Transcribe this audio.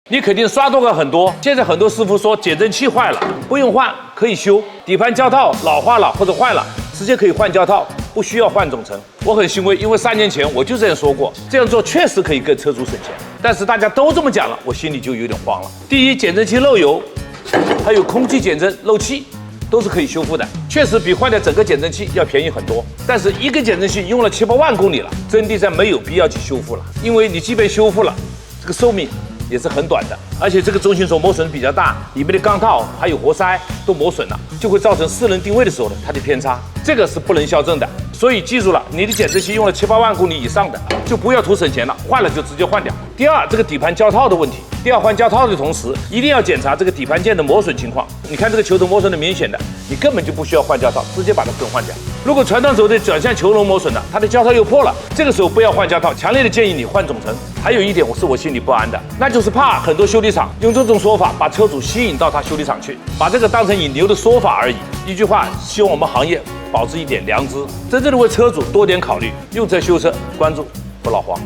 你肯定刷到过很多。现在很多师傅说减震器坏了不用换，可以修；底盘胶套老化了或者坏了，直接可以换胶套，不需要换总成。我很欣慰，因为3年前我就这样说过，这样做确实可以跟车主省钱。但是大家都这么讲了，我心里就有点慌了。第一，减震器漏油，还有空气减震漏气，都是可以修复的，确实比换掉整个减震器要便宜很多。但是一个减震器用了7、8万公里了，真的上没有必要去修复了，因为你即便修复了，这个寿命也是很短的，而且这个中心轴磨损比较大，里面的钢套还有活塞都磨损了，就会造成4轮定位的时候呢，它的偏差，这个是不能校正的。所以记住了，你的减震器用了7、8万公里以上的，就不要图省钱了，换了就直接换掉。第二，这个底盘胶套的问题，第二换胶套的同时，一定要检查这个底盘件的磨损情况。你看这个球头磨损的明显的，你根本就不需要换胶套，直接把它更换掉。如果传动轴的转向球笼磨损了，它的胶套又破了，这个时候不要换胶套，强烈的建议你换总成。还有一点我心里不安的，那就是怕很多修理厂用这种说法把车主吸引到他修理厂去，把这个当成引流的说法而已。一句话，希望我们行业保持一点良知，真正的为车主多点考虑，用车修车，关注不老黄。